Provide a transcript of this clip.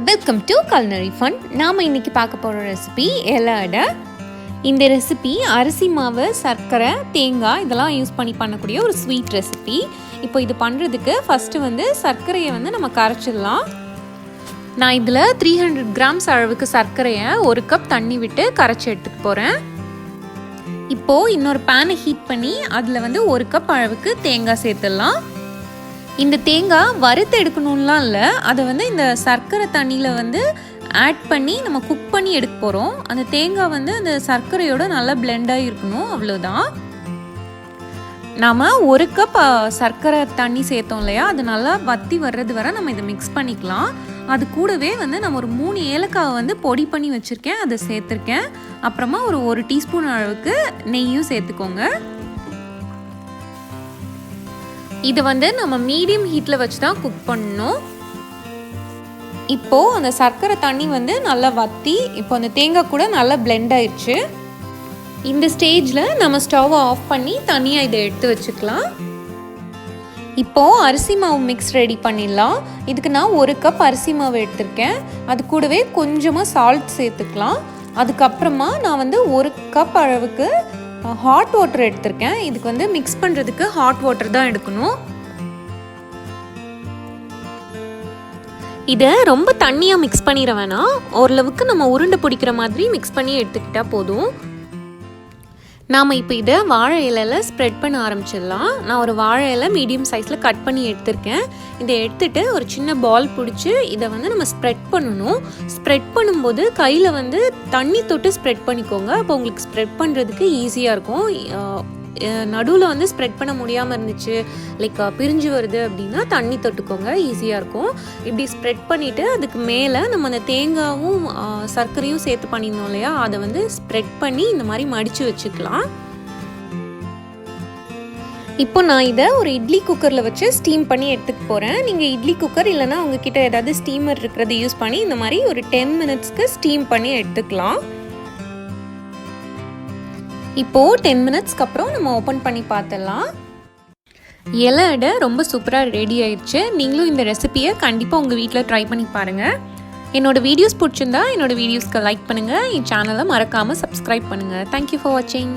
Welcome to culinary fun. நாம் இன்றைக்கி பார்க்க போகிற ரெசிபி எலா அடை. இந்த ரெசிபி அரிசி மாவு, சர்க்கரை, தேங்காய் இதெல்லாம் யூஸ் பண்ணி பண்ணக்கூடிய ஒரு ஸ்வீட் ரெசிபி. இப்போ இது பண்ணுறதுக்கு ஃபஸ்ட்டு சர்க்கரையை நம்ம கரைச்சிடலாம். நான் இதில் 300 கிராம்ஸ் அளவுக்கு சர்க்கரையை 1 கப் தண்ணி விட்டு கரைச்சி எடுத்துக்க போகிறேன். இப்போது இன்னொரு பேனை ஹீட் பண்ணி அதில் 1 கப் அளவுக்கு தேங்காய் சேர்த்துடலாம். இந்த தேங்காய் வறுத்து எடுக்கணும்லாம் இல்லை, அதை இந்த சர்க்கரை தண்ணியில் ஆட் பண்ணி நம்ம குக் பண்ணி எடுக்க போகிறோம். அந்த தேங்காய் அந்த சர்க்கரையோட நல்லா பிளெண்டாக இருக்கணும், அவ்வளோதான். நாம் 1 கப் சர்க்கரை தண்ணி சேர்த்தோம் இல்லையா, அது நல்லா வற்றி வர்றது வரை நம்ம இதை மிக்ஸ் பண்ணிக்கலாம். அது கூடவே நம்ம ஒரு 3 ஏலக்காவை பொடி பண்ணி வச்சுருக்கேன், அதை சேர்த்துருக்கேன். அப்புறமா ஒரு 1 டீஸ்பூன் அளவுக்கு நெய்யும் சேர்த்துக்கோங்க. இது நம்ம மீடியம் ஹீட்டில் வச்சு தான் குக் பண்ணணும். இப்போது அந்த சர்க்கரை தண்ணி நல்லா வற்றி இப்போ அந்த தேங்காய் கூட நல்லா பிளெண்ட் ஆயிடுச்சு. இந்த ஸ்டேஜில் நம்ம ஸ்டவ்வை ஆஃப் பண்ணி தனியாக இதை எடுத்து வச்சுக்கலாம். இப்போது அரிசி மாவு மிக்ஸ் ரெடி பண்ணிடலாம். இதுக்கு நான் 1 கப் அரிசி மாவு எடுத்திருக்கேன். அது கூடவே கொஞ்சமாக சால்ட் சேர்த்துக்கலாம். அதுக்கப்புறமா நான் 1 கப் அளவுக்கு ஹாட் வாட்டர் எடுத்திருக்கேன். இதுக்கு மிக்ஸ் பண்ணுறதுக்கு ஹாட் வாட்டர் தான் எடுக்கணும். இதை ரொம்ப தண்ணியாக மிக்ஸ் பண்ணிட வேணாம், ஓரளவுக்கு நம்ம உருண்டை பிடிக்கிற மாதிரி மிக்ஸ் பண்ணி எடுத்துக்கிட்டால் போதும். நாம் இப்போ இதை வாழை இலையில் ஸ்ப்ரெட் பண்ண ஆரம்பிச்சிடலாம். நான் ஒரு வாழை இலை மீடியம் சைஸில் கட் பண்ணி எடுத்திருக்கேன். இதை எடுத்துகிட்டு ஒரு சின்ன பால் பிடிச்சி இதை நம்ம ஸ்ப்ரெட் பண்ணணும். ஸ்ப்ரெட் பண்ணும்போது கையில் தண்ணி தொட்டு ஸ்ப்ரெட் பண்ணிக்கோங்க. அப்போ உங்களுக்கு ஸ்ப்ரெட் பண்ணுறதுக்கு ஈஸியாக இருக்கும். நடுவில் ஸ்ப்ரெட் பண்ண முடியாமல் இருந்துச்சு, லைக் பிரிஞ்சு வருது அப்படின்னா தண்ணி தொட்டுக்கோங்க, ஈஸியாக இருக்கும். இப்படி ஸ்ப்ரெட் பண்ணிவிட்டு அதுக்கு மேலே நம்ம அந்த தேங்காயும் சர்க்கரையும் சேர்த்து பண்ணியிருந்தோம் இல்லையா, அதை ஸ்ப்ரெட் பண்ணி இந்த மாதிரி மடித்து வச்சுக்கலாம். இப்போ நான் இதை ஒரு இட்லி குக்கரில் வச்சு ஸ்டீம் பண்ணி எடுத்துக்க போகிறேன். நீங்கள் இட்லி குக்கர் இல்லைனா உங்ககிட்ட ஏதாவது ஸ்டீமர் இருக்கிறத யூஸ் பண்ணி இந்த மாதிரி ஒரு 10 மினிட்ஸ்க்கு ஸ்டீம் பண்ணி எடுத்துக்கலாம். இப்போது 10 மினிட்ஸ்க்கு அப்புறம் நம்ம ஓப்பன் பண்ணி பார்த்துடலாம். எலை அடை ரொம்ப சூப்பராக ரெடி ஆயிடுச்சு. நீங்களும் இந்த ரெசிபியை கண்டிப்பாக உங்கள் வீட்டில் ட்ரை பண்ணி பாருங்கள். என்னோடய வீடியோஸ் பிடிச்சிருந்தா என்னோடய வீடியோஸ்க்கு லைக் பண்ணுங்கள். என் சேனலை மறக்காமல் சப்ஸ்கிரைப் பண்ணுங்கள். தேங்க்யூ ஃபார் வாட்சிங்.